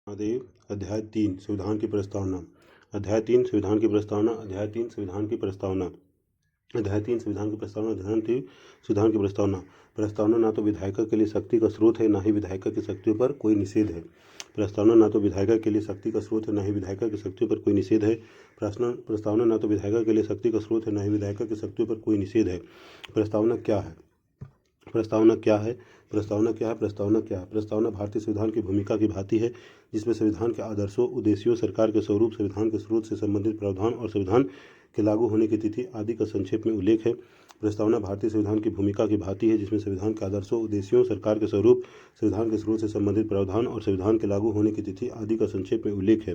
महादेव। अध्याय 3 संविधान की प्रस्तावना। अध्याय 3 संविधान की प्रस्तावना। अध्याय 3 संविधान की प्रस्तावना। अध्याय 3 संविधान की प्रस्तावना। अध्याय 3 संविधान की प्रस्तावना। प्रस्तावना ना तो विधायिका के लिए शक्ति का स्रोत है, ना ही विधायिका की शक्तियों पर कोई निषेध है। प्रस्तावना ना तो विधायिका के लिए शक्ति का स्रोत है, ना ही विधायिका की शक्तियों पर कोई निषेध है। प्रस्तावना ना तो विधायिका के लिए शक्ति का स्रोत है, ना ही विधायिका की शक्तियों पर कोई निषेध है। प्रस्तावना क्या है? प्रस्तावना क्या है? प्रस्तावना क्या है? प्रस्तावना क्या है? प्रस्तावना भारतीय संविधान की भूमिका की भांति है, जिसमें संविधान के आदर्शों, उद्देश्यों, सरकार के स्वरूप, संविधान के स्रोत से संबंधित प्रावधान और संविधान के लागू होने की तिथि आदि का संक्षेप में उल्लेख है। प्रस्तावना भारतीय संविधान की भूमिका की भांति है, जिसमें संविधान के आदर्शों, उद्देश्यों, सरकार के स्वरूप, संविधान के स्रोत से संबंधित प्रावधान और संविधान के लागू होने की तिथि आदि का संक्षेप में उल्लेख है।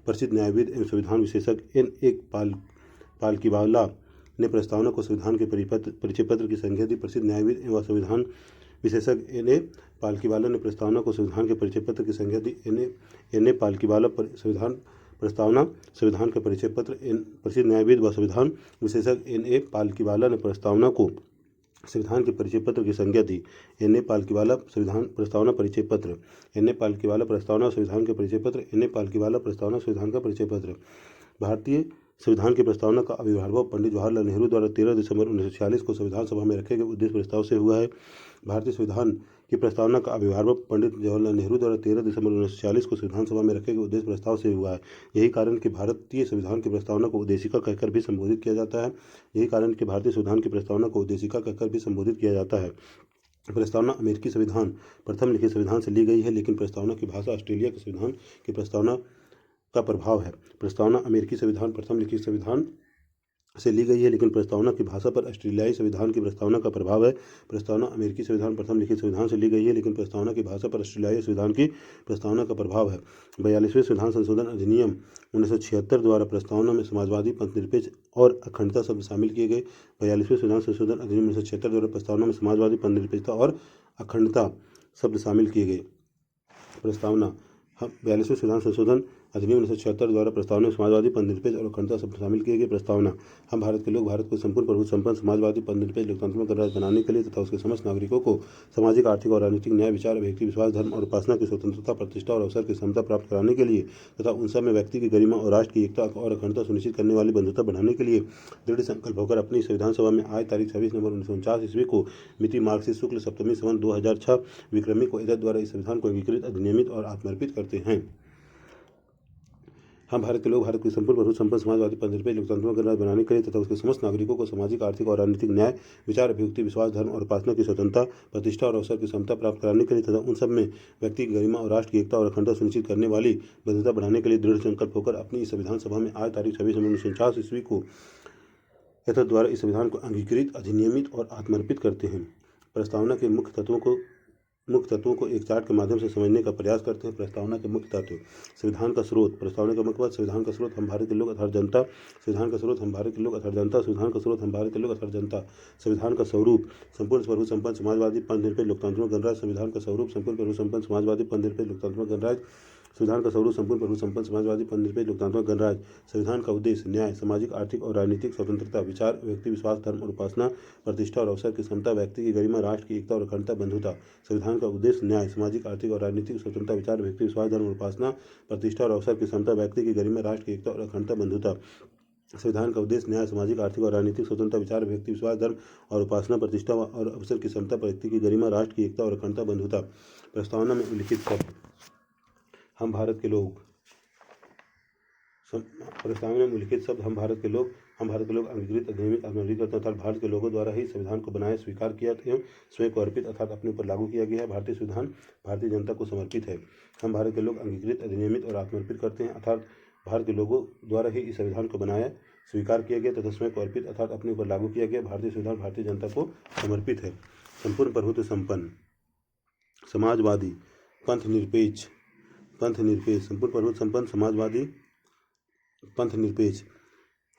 प्रसिद्ध न्यायविद एवं संविधान विशेषज्ञ N. पालकीवाला ने प्रस्तावना को संविधान के परिचय पत्र की संज्ञा दी। प्रसिद्ध न्यायविद एवं संविधान विशेषज्ञ N. पालकीवाला ने प्रस्तावना को संविधान के परिचय पत्र की संज्ञा दी। N. पालकीवाला प्रस्तावना संविधान का परिचय पत्र। प्रसिद्ध न्यायविद व संविधान विशेषज्ञ N. पालकीवाला ने प्रस्तावना को संविधान के परिचय पत्र की संज्ञा दी। N. पालकीवाला प्रस्तावना परिचय पत्र। N. पालकीवाला प्रस्तावना संविधान के परिचय पत्र। N. पालकीवाला प्रस्तावना संविधान का परिचय पत्र। भारतीय संविधान की प्रस्तावना का आविर्भाव पंडित जवाहरलाल नेहरू द्वारा 13 दिसंबर 1946 को संविधान सभा में रखे गए उद्देश्य प्रस्ताव से हुआ है। भारतीय संविधान की प्रस्तावना का आविर्भाव पंडित जवाहरलाल नेहरू द्वारा 13 दिसंबर 1946 को संविधान सभा में रखे गए उद्देश्य प्रस्ताव से हुआ है। यही कारण कि भारतीय संविधान की प्रस्तावना को उद्देशिका कहकर भी संबोधित किया जाता है। यही कारण कि भारतीय संविधान की प्रस्तावना को उद्देशिका कहकर भी संबोधित किया जाता है। प्रस्तावना अमेरिकी संविधान प्रथम लिखित संविधान से ली गई है, लेकिन प्रस्तावना की भाषा ऑस्ट्रेलिया के संविधान की प्रस्तावना का प्रभाव है। प्रस्तावना अमेरिकी संविधान प्रथम लिखित संविधान से ली गई है, लेकिन प्रस्तावना की भाषा पर ऑस्ट्रेलियाई संविधान की प्रस्तावना का प्रभाव है। प्रस्तावना अमेरिकी संविधान प्रथम लिखित संविधान से ली गई है, लेकिन प्रस्तावना की भाषा पर ऑस्ट्रेलियाई संविधान की प्रस्तावना का प्रभाव है। 42वें संविधान संशोधन अधिनियम 1976 द्वारा प्रस्तावना में समाजवादी, पंथनिरपेक्ष और अखंडता शब्द शामिल किए गए। 42वें संविधान संशोधन अधिनियम 1976 द्वारा प्रस्तावना में समाजवादी, पंथनिरपेक्षता और अखंडता शब्द शामिल किए गए। प्रस्तावना 42वें संविधान संशोधन अधिनियम 1976 द्वारा प्रस्तावना में समाजवादी, पंथनिरपेक्ष और अखंडता शब्द शामिल किए गए। प्रस्तावना हम भारत के लोग भारत को संपूर्ण प्रभुत्व संपन्न, समाजवादी, पंथनिरपेक्ष, लोकतंत्रात्मक गणराज्य बनाने के लिए तथा उसके समस्त नागरिकों को सामाजिक, आर्थिक और राजनीतिक न्याय, विचार, अभिव्यक्ति, विश्वास, धर्म और उपासना की स्वतंत्रता, प्रतिष्ठा और अवसर की समता प्राप्त कराने के लिए तथा उन सब में व्यक्ति की गरिमा और राष्ट्र की एकता और अखंडता सुनिश्चित करने वाली बंधुता बढ़ाने के लिए दृढ़ संकल्प होकर अपनी संविधान सभा में आज तारीख 26 नवंबर 1949 ईस्वी को मिति मार्गशीर्ष शुक्ल सप्तमी संवत 2006 विक्रमी को एतद द्वारा इस संविधान को अंगीकृत, अधिनियमित और आत्मर्पित करते हैं। हम भारत के लोग भारत को संपूर्ण प्रभुत्व संपन्न, समाजवादी, पंथनिरपेक्ष, लोकतंत्रात्मक गणराज्य बनाने के लिए तथा उसके समस्त नागरिकों को सामाजिक, आर्थिक और राजनीतिक न्याय, विचार, अभिव्यक्ति, विश्वास, धर्म और उपासना की स्वतंत्रता, प्रतिष्ठा और अवसर की समता प्राप्त कराने के लिए तथा उन सब में व्यक्ति की गरिमा और राष्ट्र की एकता और अखंडता सुनिश्चित करने वाली बंधुता बढ़ाने के लिए दृढ़ संकल्प होकर अपनी इस संविधान सभा में आज तारीख 26 नवंबर 1949 ईस्वी को एतद द्वारा इस संविधान को अंगीकृत, अधिनियमित और आत्मर्पित करते हैं। प्रस्तावना के मुख्य तत्वों को एक चार्ट के माध्यम से समझने का प्रयास करते हैं। प्रस्तावना के मुख्य तत्व। संविधान का स्रोत। प्रस्तावना का मुख्य पद। संविधान का स्रोत हम भारत के लोग अर्थात जनता। संविधान का स्रोत हम भारत के लोग अर्थात जनता। संविधान का स्रोत हम भारत के लोग अर्थात जनता। संविधान का स्वरूप संपूर्ण प्रभुत्व संपन्न, समाजवादी, पंथनिरपेक्ष, लोकतंत्रात्मक गणराज्य। संविधान का स्वरूप संपूर्ण प्रभुत्व संपन्न, समाजवादी, पंथनिरपेक्ष, लोकतंत्रात्मक गणराज्य। संविधान का स्वरूप संपूर्ण प्रभुत्व संपन्न, समाजवादी, पंथनिरपेक्ष, लोकतंत्रात्मक गणराज्य। संविधान का उद्देश्य न्याय, सामाजिक, आर्थिक और राजनीतिक स्वतंत्रता, विचार, व्यक्ति, विश्वास, धर्म और उपासना, प्रतिष्ठा और अवसर की समता, व्यक्ति की गरिमा, राष्ट्र की एकता और अखंडता, बंधुता। संविधान का उद्देश्य न्याय, सामाजिक, आर्थिक और राजनीतिक स्वतंत्रता, विचार, व्यक्ति, विश्वास, धर्म और उपासना, प्रतिष्ठा और अवसर की समता, व्यक्ति की गरिमा, राष्ट्र की एकता और अखंडता, बंधुता। संविधान का उद्देश्य न्याय, सामाजिक, आर्थिक और राजनीतिक स्वतंत्रता, विचार, व्यक्ति, विश्वास, धर्म और उपासना, प्रतिष्ठा और अवसर की समता, व्यक्ति की गरिमा, राष्ट्र की एकता और अखंडता, बंधुता। प्रस्तावना में उल्लिखित शब्द हम भारत के लोग। प्रस्तावना में उल्लिखित शब्द हम भारत के लोग अंगीकृत, अधिनियमित, आत्मर्पित अर्थात भारत के लोगों द्वारा ही संविधान को बनाया, स्वीकार किया एवं स्वयं को अर्पित अर्थात अपने ऊपर लागू किया गया है। भारतीय संविधान भारतीय जनता को समर्पित है। हम भारत के लोग अंगीकृत, अधिनियमित और आत्मर्पित करते हैं अर्थात भारत के लोगों द्वारा ही इस संविधान को बनाया, स्वीकार किया गया तथा स्वयं को अर्पित अर्थात अपने ऊपर लागू किया गया। भारतीय संविधान भारतीय जनता को समर्पित है। संपूर्ण प्रभुत्व संपन्न, समाजवादी, पंथनिरपेक्ष, संपूर्ण प्रभुत्व संपन्न, समाजवादी, पंथनिरपेक्ष।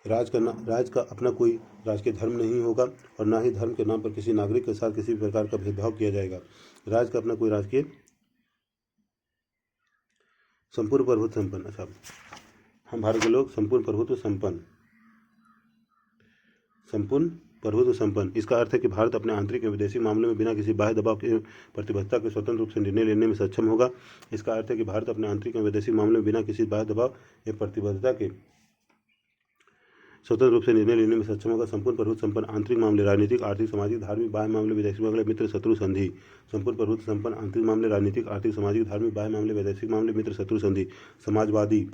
राज्य का अपना कोई राजकीय धर्म नहीं होगा और ना ही धर्म के नाम पर किसी नागरिक के साथ किसी भी प्रकार का भेदभाव किया जाएगा। राज्य का अपना कोई राजकीय संपूर्ण प्रभुत्व संपन्न। अच्छा, हम भारत के लोग संपूर्ण प्रभुत्व संपन्न, संपूर्ण प्रभुत्व संपन्न। इसका अर्थ है कि भारत अपने आंतरिक एवं वैदेशिक मामलों में बिना किसी बाह्य दबाव के प्रतिबद्धता के स्वतंत्र रूप से निर्णय लेने में सक्षम होगा। इसका अर्थ है कि भारत अपने आंतरिक एवं वैदेशिक मामलों में बिना किसी बाह्य दबाव या प्रतिबद्धता के स्वतंत्र रूप से निर्णय लेने में सक्षम होगा। संपूर्ण प्रभुत्व संपन्न आंतरिक मामले राजनीतिक, आर्थिक, सामाजिक, धार्मिक, बाह्य मामले, वैदेशिक मामले, मित्र, शत्रु, संधि। संपूर्ण प्रभुत्व संपन्न आंतरिक मामले राजनीतिक, आर्थिक, सामाजिक, धार्मिक, बाह्य मामले, वैदेशिक मामले, मित्र, शत्रु, संधि। समाजवादी।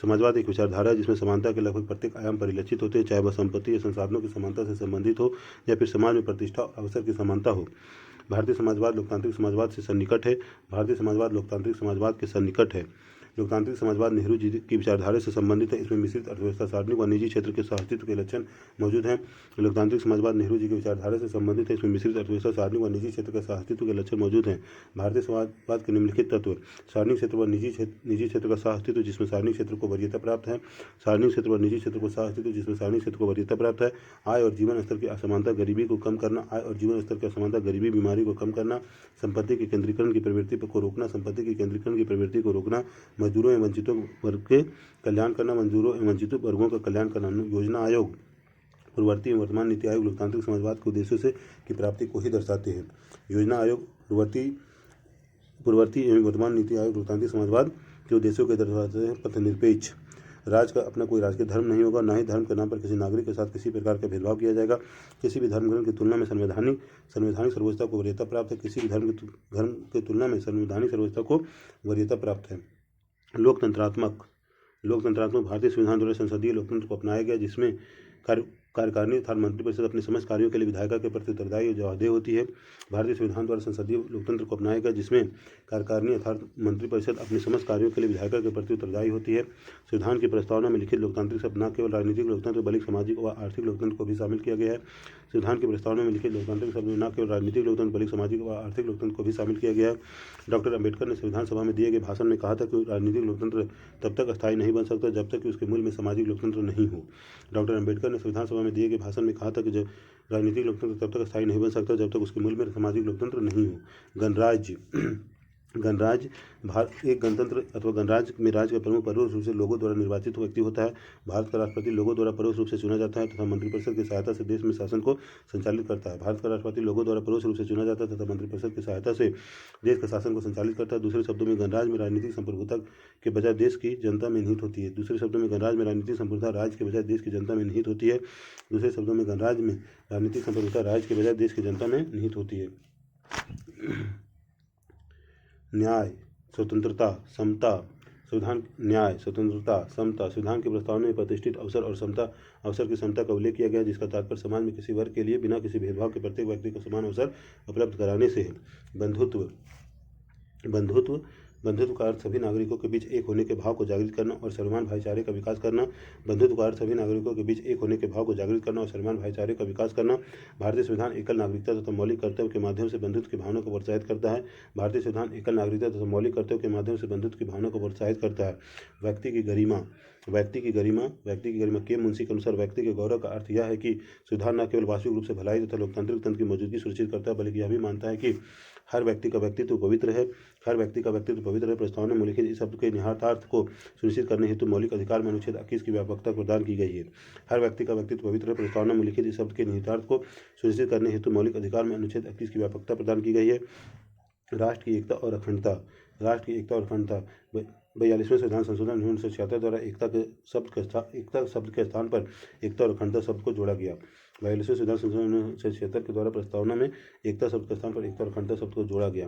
समाजवाद एक विचारधारा है जिसमें समानता के लगभग प्रत्येक आयाम परिलक्षित होते हैं, चाहे वह संपत्ति या संसाधनों की समानता से संबंधित हो या फिर समाज में प्रतिष्ठा और अवसर की समानता हो। भारतीय समाजवाद लोकतांत्रिक समाजवाद से सन्निकट है। भारतीय समाजवाद लोकतांत्रिक समाजवाद के सन्निकट है। लोकतांत्रिक समाजवाद नेहरू जी की विचारधारा से संबंधित है। इसमें मिश्रित अर्थव्यवस्था, सार्वजनिक व निजी क्षेत्र के सहअस्तित्व के लक्षण मौजूद हैं। लोकतांत्रिक समाजवाद नेहरू जी की विचारधारा से संबंधित है। इसमें मिश्रित अर्थव्यवस्था, सार्वजनिक व निजी क्षेत्र के सहअस्तित्व के लक्षण मौजूद हैं। भारतीय समाजवाद के निम्नलिखित तत्व: सार्वजनिक क्षेत्र व निजी क्षेत्र का सहअस्तित्व जिसमें सार्वजनिक क्षेत्र को वरीयता प्राप्त है। सार्वजनिक क्षेत्र व निजी क्षेत्र को सहअस्तित्व जिसमें सार्वजनिक क्षेत्र को वरीयता प्राप्त है। आय और जीवन स्तर की असमानता, गरीबी को कम करना। आय और जीवन स्तर की असमानता, गरीबी, बीमारी को कम करना। संपत्ति के केंद्रीकरण की प्रवृत्ति को रोकना। संपत्ति के केंद्रीकरण की प्रवृत्ति को रोकना। मजदूरों एवं वंचितों वर्ग के कल्याण करना। मजदूरों एवं वंचित वर्गों का कल्याण करना। योजना आयोग। पूर्ववर्ती एवं वर्तमान नीति आयोग लोकतांत्रिक समाजवाद के उद्देश्यों से की प्राप्ति को ही दर्शाते हैं। योजना आयोग पूर्ववर्ती एवं वर्तमान नीति आयोग लोकतांत्रिक समाजवाद के उद्देश्यों के दर्शाते हैं। पथनिरपेक्ष। राज्य का अपना कोई राजकीय धर्म नहीं होगा, न ही धर्म के नाम पर किसी नागरिक के साथ किसी प्रकार का भेदभाव किया जाएगा। किसी भी धर्म ग्रंथ की तुलना में संवैधानिक सर्वोच्चता को वरीयता प्राप्त है। किसी भी धर्म की तुलना में संवैधानिक सर्वोच्चता को वरीयता प्राप्त है। लोकतंत्रात्मक। भारतीय संविधान द्वारा संसदीय लोकतंत्र को अपनाया गया जिसमें कार्यकारिणी अर्थात मंत्रिपरिषद अपने समस्त कार्यों के लिए विधायिका के प्रति उत्तरदायी और जवाबदेह होती है। भारतीय संविधान द्वारा संसदीय लोकतंत्र को अपनाया गया जिसमें कार्यकारिणी अर्थात मंत्रिपरिषद अपने समस्त कार्यों के लिए विधायिका के प्रति उत्तरदायी होती है। संविधान की प्रस्तावना में लिखित लोकतांत्रिक शब्द न केवल राजनीतिक लोकतंत्र बल्कि सामाजिक व आर्थिक लोकतंत्र को भी शामिल किया गया है। संविधान की प्रस्तावना में लिखित लोकतांत्रिक शब्द में न केवल राजनीतिक लोकतंत्र बल्कि सामाजिक व आर्थिक लोकतंत्र को भी शामिल किया गया है। डॉक्टर अम्बेडकर ने संविधान सभा में दिए गए भाषण में कहा था कि राजनीतिक लोकतंत्र तब तक अस्थायी नहीं बन सकता जब तक कि उसके मूल में सामाजिक लोकतंत्र नहीं हो। डॉक्टर अम्बेडकर ने संविधान सभा में दिए गए भाषण में कहा था कि राजनीतिक लोकतंत्र तब तक अस्थायी नहीं बन सकता जब तक उसके मूल में सामाजिक लोकतंत्र नहीं हो। गणराज्य। एक गणतंत्र अथवा गणराज्य में राज्य का प्रमुख परोक्ष रूप से लोगों द्वारा निर्वाचित व्यक्ति होता है। भारत का राष्ट्रपति लोगों द्वारा परोक्ष रूप से चुना जाता है तथा मंत्रिपरिषद की सहायता से देश में शासन को संचालित करता है। भारत का राष्ट्रपति लोगों द्वारा परोक्ष रूप से चुना जाता है तथा मंत्रिपरिषद की सहायता से देश का शासन को संचालित करता है। दूसरे शब्दों में गणराज्य में राजनीतिक संप्रभुता के बजाय देश की जनता में निहित होती है। दूसरे शब्दों में गणराज्य में राजनीतिक संप्रभुता राज्य के बजाय देश की जनता में निहित होती है। दूसरे शब्दों में गणराज्य में राजनीतिक संप्रभुता राज्य के बजाय देश की जनता में निहित होती है। न्याय, स्वतंत्रता, समता। संविधान न्याय, स्वतंत्रता, समता। संविधान की प्रस्तावना में प्रतिष्ठित अवसर और समता अवसर की समता का उल्लेख किया गया जिसका तात्पर्य समाज में किसी वर्ग के लिए बिना किसी भेदभाव के प्रत्येक व्यक्ति को समान अवसर उपलब्ध कराने से है। बंधुत्व का अर्थ सभी नागरिकों के बीच एक होने के भाव को जागृत करना और सर्वमान्य भाईचारे का विकास करना। बंधुत्व का अर्थ सभी नागरिकों के बीच एक होने के भाव को जागृत करना और सर्वमान्य भाईचारे का विकास करना। भारतीय संविधान एकल नागरिकता तथा मौलिक कर्तव्य के माध्यम से बंधुत्व की भावना को प्रोत्साहित करता है। भारतीय संविधान एकल नागरिकता तथा मौलिक कर्तव्य के माध्यम से बंधुत्व की भावना को प्रोत्साहित करता है। व्यक्ति की गरिमा के मुंशी के अनुसार व्यक्ति के गौरव का अर्थ यह है कि संविधान न केवल वास्तविक रूप से भलाई तथा लोकतांत्रिक तंत्र की मौजूदगी सुनिश्चित करता है बल्कि यह भी मानता है कि हर व्यक्ति का व्यक्तित्व पवित्र है। प्रस्तावना में उल्लिखित इस शब्द के निहितार्थ को सुनिश्चित करने हेतु मौलिक अधिकार में अनुच्छेद 21 की व्यापकता प्रदान की गई है। हर व्यक्ति का व्यक्तित्व पवित्र है। प्रस्तावना में उल्लिखित इस शब्द के निहितार्थ को सुनिश्चित करने हेतु मौलिक अधिकार में अनुच्छेद 21 की व्यापकता प्रदान की गई है। राष्ट्र की एकता और अखंडता। 42वें संविधान संशोधन 1976 द्वारा एकता शब्द के स्थान पर एकता और अखंडता शब्द को जोड़ा गया। 42वें संविधान संशोधन 1976 के द्वारा प्रस्तावना में एकता शब्द के स्थान पर एकता और अखंडता शब्द को जोड़ा गया।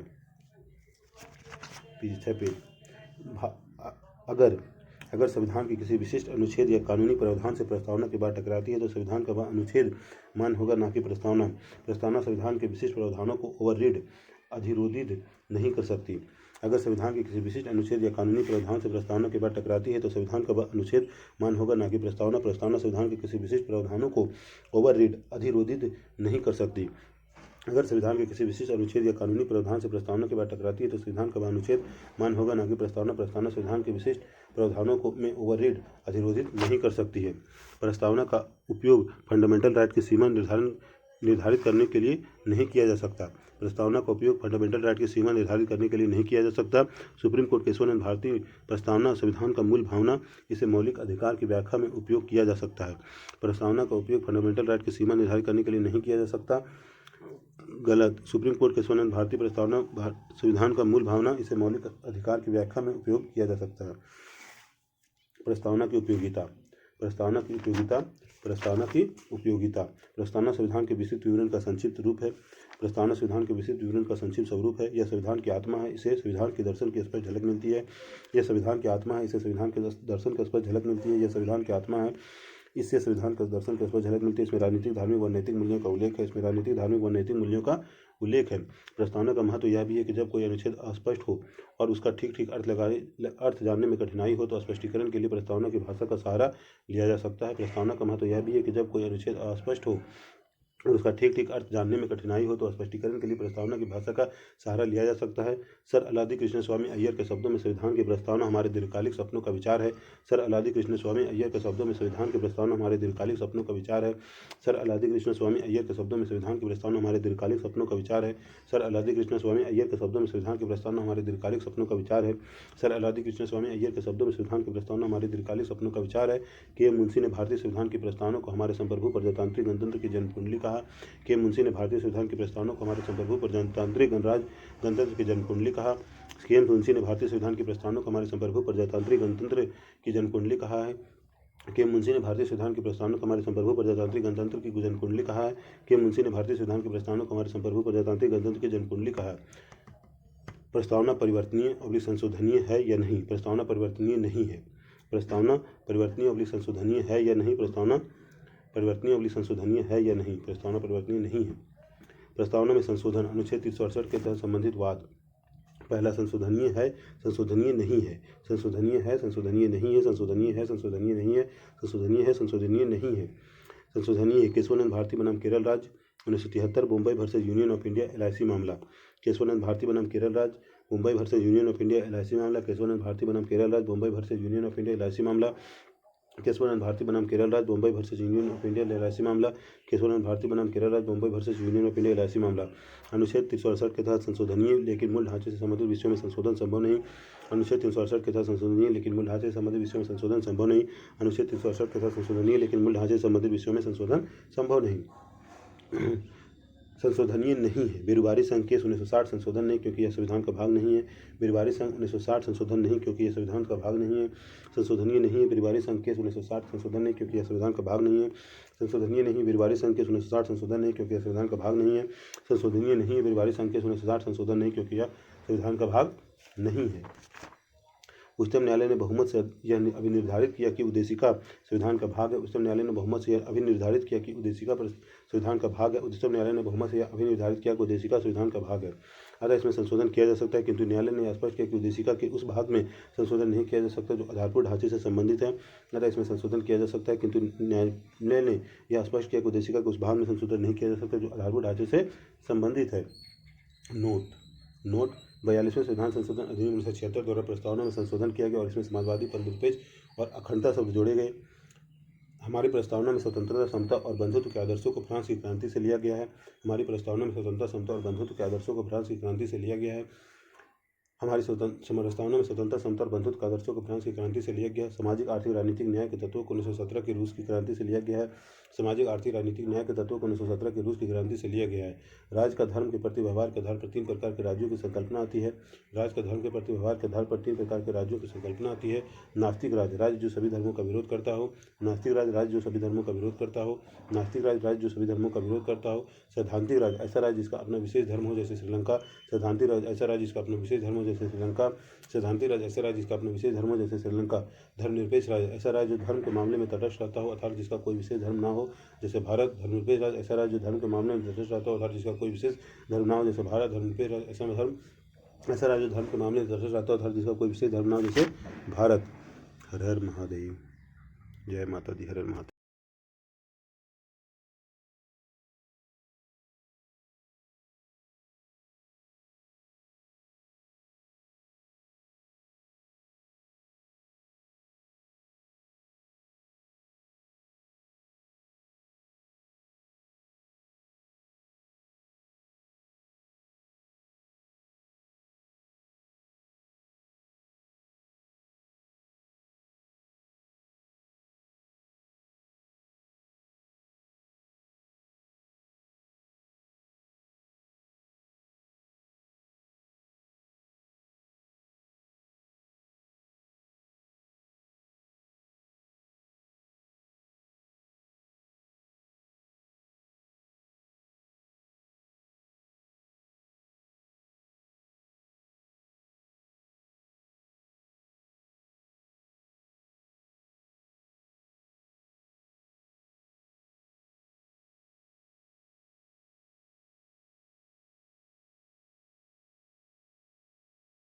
अगर संविधान के किसी विशिष्ट अनुच्छेद या कानूनी प्रावधान से प्रस्तावना की बात टकराती है तो संविधान का वह अनुच्छेद मान्य होगा, न कि प्रस्तावना। प्रस्तावना संविधान के विशिष्ट प्रावधानों को ओवररीड अधिरोधित नहीं कर सकती। अगर संविधान के किसी विशिष्ट अनुच्छेद या कानूनी प्रावधान से प्रस्तावना के बाद टकराती है तो संविधान का वह अनुच्छेद मान्य होगा, न कि प्रस्तावना। प्रस्तावना संविधान के किसी विशिष्ट प्रावधानों को ओवररीड अधिरोधित नहीं कर सकती। अगर संविधान के किसी विशिष्ट अनुच्छेद या कानूनी प्रावधान से प्रस्तावना के बाद टकराती है तो संविधान का वह अनुच्छेद मान्य होगा, न कि प्रस्तावना। प्रस्तावना संविधान के विशिष्ट प्रावधानों को में ओवररीड अधिरोधित नहीं कर सकती है। प्रस्तावना का उपयोग फंडामेंटल राइट की सीमा निर्धारित करने के लिए नहीं किया जा सकता। प्रस्तावना का उपयोग फंडामेंटल राइट की सीमा निर्धारित करने के लिए नहीं किया जा सकता। सुप्रीम कोर्ट केशवानंद भारती प्रस्तावना संविधान का मूल भावना, इसे मौलिक अधिकार की व्याख्या में उपयोग किया जा सकता है। प्रस्तावना का उपयोग फंडामेंटल राइट की सीमा निर्धारित करने के लिए नहीं किया जा सकता। गलत। सुप्रीम कोर्ट केशवानंद भारती प्रस्तावना संविधान का मूल भावना, इसे मौलिक अधिकार की व्याख्या में उपयोग किया जा सकता है। प्रस्तावना की उपयोगिता। प्रस्तावना की उपयोगिता। प्रस्तावना की उपयोगिता। प्रस्तावना संविधान के विस्तृत विवरण का संक्षिप्त रूप है। प्रस्तावना संविधान के विस्तृत विवरण का संक्षिप्त स्वरूप है। यह संविधान की आत्मा है, इसे संविधान के दर्शन की स्पष्ट झलक मिलती है। यह संविधान की आत्मा है, इसे संविधान के दर्शन की स्पष्ट झलक मिलती है। यह संविधान की आत्मा है, इससे संविधान का दर्शन की स्पष्ट झलक मिलती है। इसमें राजनीतिक, धार्मिक व नैतिक मूल्यों का उल्लेख है। इसमें राजनीतिक, धार्मिक व नैतिक मूल्यों का उल्लेख है। प्रस्तावना का महत्व यह भी है कि जब कोई अनुच्छेद अस्पष्ट हो और उसका ठीक अर्थ जानने में कठिनाई हो तो स्पष्टीकरण के लिए प्रस्तावना की भाषा का सहारा लिया जा सकता है। प्रस्तावना का महत्व यह भी है कि जब कोई अनुच्छेद अस्पष्ट हो और उसका ठीक अर्थ जानने में कठिनाई हो तो स्पष्टीकरण के लिए प्रस्तावना की भाषा का सहारा लिया जा सकता है। सर अलादी कृष्ण स्वामी अय्यर के शब्दों में संविधान की प्रस्तावना हमारे दीर्घकालिक सपनों का विचार है। सर अलादी कृष्ण स्वामी अय्यर के शब्दों में संविधान की प्रस्तावना हमारे दीर्घकालिक सपनों का विचार है। सर अलादी कृष्ण स्वामी अय्यर के शब्दों में संविधान की प्रस्तावना हमारे दीर्घकालिक सपनों का विचार है। सर अलादी कृष्ण स्वामी अय्यर के शब्दों में संविधान की प्रस्तावना हमारे दीर्घकालिक सपनों का विचार है। सर अलादी कृष्ण स्वामी अय्यर के शब्दों में संविधान की प्रस्तावना हमारे दीर्घकालिक सपनों का विचार है। के मुंशी ने भारतीय संविधान की प्रस्तावना को हमारे संप्रभु प्रजातांत्रिक गणतंत्र की जन्म कुंडली कहा। के मुंशी ने भारतीय संविधान की प्रस्तावना को हमारे संप्रभु प्रजातांत्रिक गणतंत्र की जन्म कुंडली कहा। के मुंशी ने भारतीय संविधान की प्रस्तावना को हमारे संप्रभु प्रजातांत्रिक गणतंत्र की जन्म कुंडली कहा है। के मुंशी ने भारतीय संविधान की प्रस्तावना को हमारे संप्रभु प्रजातांत्रिक गणतंत्र की जन्म कुंडली कहा है। के मुंशी ने भारतीय संविधान की प्रस्तावना को हमारे संप्रभु प्रजातांत्रिक गणतंत्र की जन्म कुंडली कहा है। प्रस्तावना परिवर्तनीय और संशोधनीय है या नहीं? प्रस्तावना परिवर्तनीय नहीं है। प्रस्तावना परिवर्तनीय और संशोधनीय है या नहीं? प्रस्तावना परिवर्तनीय और संशोधनीय है या नहीं? प्रस्तावना परिवर्तनीय नहीं है। प्रस्तावना में संशोधन। अनुच्छेद 368 के तहत संबंधित वाद। पहला, संशोधनीय है, संशोधनीय नहीं है। संशोधनीय है, संशोधनीय नहीं है। संशोधनीय है, संशोधनीय नहीं है। संशोधनीय है, संशोधनीय नहीं है। संशोधनीय। केशवानंद भारती बनाम केरल राज्य 1973 Mumbai versus union of India LIC मामला। केशवानंद भारती बनाम केरल राज्य Mumbai versus union of India LIC मामला। केशवानंद भारती बनाम केरल राज्य Mumbai versus union of India LIC मामला। केशवानंद भारती बनाम केरल राज्य Mumbai versus union of India LIC मामला। केशवानंद भारती बनाम केरल राज्य Mumbai versus union of India LIC मामला। अनुच्छेद 368 के तहत संशोधनीय लेकिन मूल ढांचे से संबंधित विषयों में संशोधन संभव नहीं। अनुच्छेद 368 के तहत संशोधनीय लेकिन मूल ढांचे से संबंधित विषयों में संशोधन संभव नहीं। अनुच्छेद 368 के तहत संशोधनीय लेकिन मूल ढांचे से संबंधित विषयों में संशोधन संभव नहीं। संशोधनीय नहीं है। बेरुबारी संघ केस 1960 संशोधन नहीं, क्योंकि यह संविधान का भाग नहीं है। बेरुबारी संघ 1960 संशोधन नहीं, क्योंकि यह संविधान का भाग नहीं है। संशोधनीय नहीं है। बेरुबारी संघ केस 1960 संशोधन नहीं, क्योंकि यह संविधान का भाग नहीं है। संशोधनीय नहीं। बेरुबारी संघ केस 1960 संशोधन नहीं, क्योंकि यह संविधान का भाग नहीं है। संशोधनीय नहीं। बेरुबारी संघ केस 1960 संशोधन नहीं, क्योंकि यह संविधान का भाग नहीं है। उच्चतम न्यायालय ने बहुमत से यह अभिनिर्धारित किया कि उद्देशिका संविधान का भाग है। उच्चतम न्यायालय ने बहुमत से यह अभिनिर्धारित किया कि उद्देशिका संविधान का भाग है। उच्चतम न्यायालय ने बहुमत से यह अभिनिर्धारित किया कि उद्देशिका संविधान का भाग है। अतः इसमें संशोधन किया जा सकता है, किंतु न्यायालय ने स्पष्ट किया कि उद्देशिका के उस भाग में संशोधन नहीं किया जा सकता जो आधारभूत ढांचे से संबंधित है। अतः इसमें संशोधन किया जा सकता है, किंतु न्यायालय ने यह स्पष्ट किया कि उद्देशिका के उस भाग में संशोधन नहीं किया जा सकता जो आधारभूत ढांचे से संबंधित है। नोट 42वें संविधान संशोधन अधिनियम 1976 द्वारा प्रस्तावना में संशोधन किया गया और इसमें समाजवादी, परिनिरपेक्ष और अखंडता शब्द जोड़े गए। हमारी प्रस्तावना में स्वतंत्रता, समता और बंधुत्व के आदर्शों को फ्रांस की क्रांति से लिया गया है। हमारी प्रस्तावना में स्वतंत्रता, समता और बंधुत्व के आदर्शों को फ्रांस की क्रांति से लिया गया है। हमारी प्रस्तावना में स्वतंत्रता, समता और बंधुत्व के आदर्शों को फ्रांस की क्रांति से लिया गया है। सामाजिक, आर्थिक, राजनीतिक न्याय के तत्वों को 1917 की रूस की क्रांति से लिया गया है। सामाजिक, आर्थिक, राजनीतिक न्याय के तत्वों को 1917 की रूस की क्रांति से लिया गया है। राज्य का धर्म के प्रति व्यवहार के आधार पर 3 प्रकार के राज्यों की संकल्पना आती है। राज्य का धर्म के प्रति व्यवहार के आधार पर 3 प्रकार के राज्यों की संकल्पना आती है। नास्तिक राज्य, राज्य जो सभी धर्मों का विरोध करता हो। नास्तिक राज्य, राज्य जो सभी धर्मों का विरोध करता हो। नास्तिक राज्य, राज्य जो सभी धर्मों का विरोध करता हो। सैद्धांतिक राज्य, ऐसा राज्य जिसका अपना विशेष धर्म हो, जैसे श्रीलंका। सैद्धांतिक राज्य, ऐसा राज्य जिसका अपना विशेष धर्म हो, जैसे श्रीलंका। सैद्धांतिक राज्य, ऐसा राज्य जिसका अपना विशेष धर्म हो, जैसे श्रीलंका। धर्मनिरपेक्ष राज्य, ऐसा राज्य जो धर्म के मामले में तटस्थ रहता हो अर्थात जिसका कोई विशेष धर्म ना हो, जैसे भारत। धर्मनिरपेक्ष राज्य, ऐसा राज्य जो धर्म के मामले में तटस्थ रहता हो अर्थात जिसका कोई विशेष धर्म ना हो, जैसे भारत। धर्मनिरपेक्ष राज्य, ऐसा राज्य जो धर्म के मामले में तटस्थ रहता हो अर्थात जिसका कोई विशेष धर्म ना हो, जैसे भारत। हर हर महादेव। जय माता दी। हर हर महादेव।